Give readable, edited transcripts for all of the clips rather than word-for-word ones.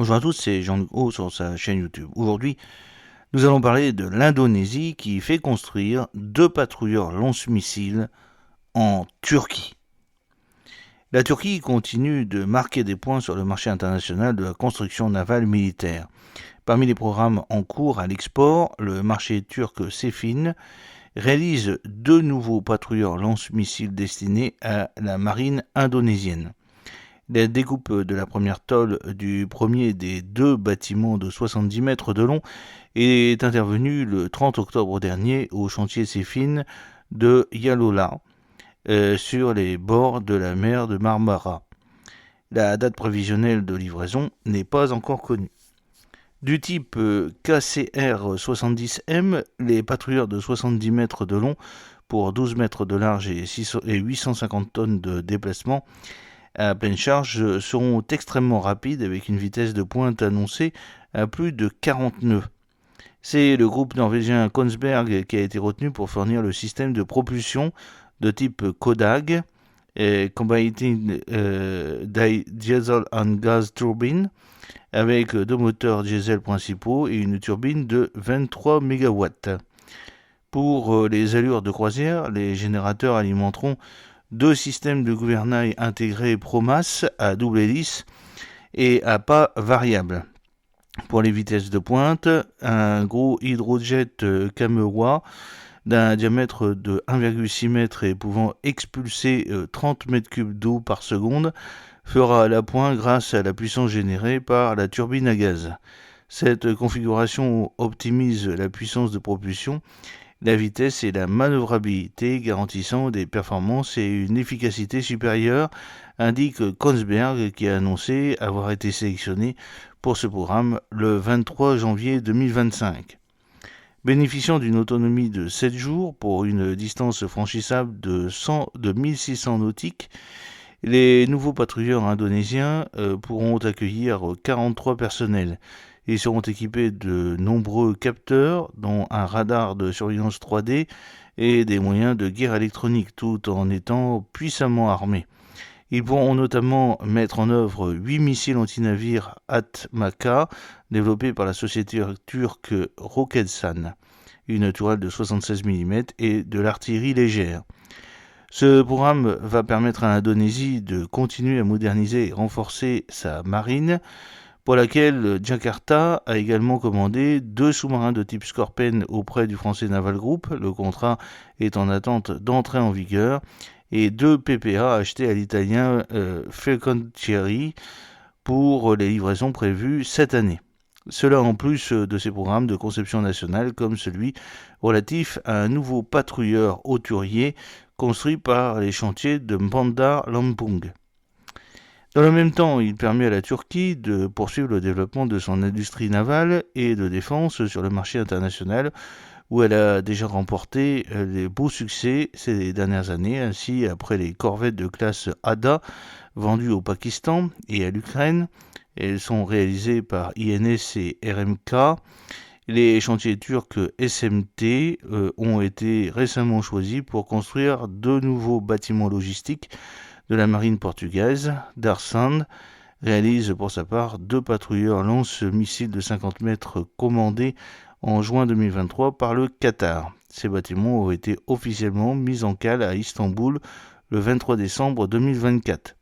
Bonjour à tous, c'est Jean-Luc Haut sur sa chaîne YouTube. Aujourd'hui, nous allons parler de l'Indonésie qui fait construire 2 patrouilleurs lance-missiles en Turquie. La Turquie continue de marquer des points sur le marché international de la construction navale militaire. Parmi les programmes en cours à l'export, le marché turc Sefin réalise 2 nouveaux patrouilleurs lance-missiles destinés à la marine indonésienne. La découpe de la première tôle du premier des 2 bâtiments de 70 mètres de long est intervenue le 30 octobre dernier au chantier Sefin de Yalola, sur les bords de la mer de Marmara. La date prévisionnelle de livraison n'est pas encore connue. Du type KCR-70M, les patrouilleurs de 70 mètres de long pour 12 mètres de large et 850 tonnes de déplacement à pleine charge seront extrêmement rapides avec une vitesse de pointe annoncée à plus de 40 nœuds. C'est le groupe norvégien Kongsberg qui a été retenu pour fournir le système de propulsion de type Kodag, Combined Diesel and Gas Turbine, avec 2 moteurs diesel principaux et une turbine de 23 MW. Pour les allures de croisière, les générateurs alimenteront 2 systèmes de gouvernail intégrés Promas à double hélice et à pas variable. Pour les vitesses de pointe, un gros hydrojet Kamewa d'un diamètre de 1,6 m et pouvant expulser 30 m3 d'eau par seconde fera la pointe grâce à la puissance générée par la turbine à gaz. Cette configuration optimise la puissance de propulsion, la vitesse et la manœuvrabilité, garantissant des performances et une efficacité supérieure, indique Kongsberg qui a annoncé avoir été sélectionné pour ce programme le 23 janvier 2025. Bénéficiant d'une autonomie de 7 jours pour une distance franchissable de 1600 nautiques, les nouveaux patrouilleurs indonésiens pourront accueillir 43 personnels. Ils seront équipés de nombreux capteurs, dont un radar de surveillance 3D et des moyens de guerre électronique, tout en étant puissamment armés. Ils pourront notamment mettre en œuvre 8 missiles anti-navires Atmaka, développés par la société turque Roketsan, une tourelle de 76 mm et de l'artillerie légère. Ce programme va permettre à l'Indonésie de continuer à moderniser et renforcer sa marine, pour laquelle Jakarta a également commandé 2 sous-marins de type Scorpène auprès du français Naval Group. Le contrat est en attente d'entrée en vigueur, et 2 PPA achetés à l'italien Fincantieri pour les livraisons prévues cette année. Cela en plus de ces programmes de conception nationale comme celui relatif à un nouveau patrouilleur hauturier construit par les chantiers de Bandar Lampung. Dans le même temps, il permet à la Turquie de poursuivre le développement de son industrie navale et de défense sur le marché international, où elle a déjà remporté des beaux succès ces dernières années. Ainsi, après les corvettes de classe Ada vendues au Pakistan et à l'Ukraine, elles sont réalisées par INS et RMK. Les chantiers turcs SMT ont été récemment choisis pour construire 2 nouveaux bâtiments logistiques de la marine portugaise. Darsand réalise pour sa part 2 patrouilleurs lance-missiles de 50 mètres commandés en juin 2023 par le Qatar. Ces bâtiments ont été officiellement mis en cale à Istanbul le 23 décembre 2024.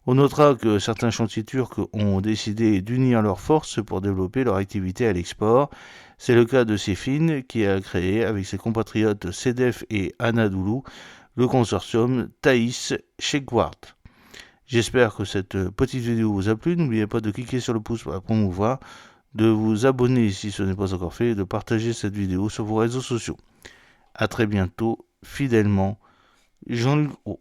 On notera que certains chantiers turcs ont décidé d'unir leurs forces pour développer leur activité à l'export. C'est le cas de Sefin qui a créé avec ses compatriotes Sedef et Anadolu le consortium Thaïs Shekwart. J'espère que cette petite vidéo vous a plu. N'oubliez pas de cliquer sur le pouce pour la promouvoir, de vous abonner si ce n'est pas encore fait et de partager cette vidéo sur vos réseaux sociaux. A très bientôt, fidèlement, Jean-Luc Haut.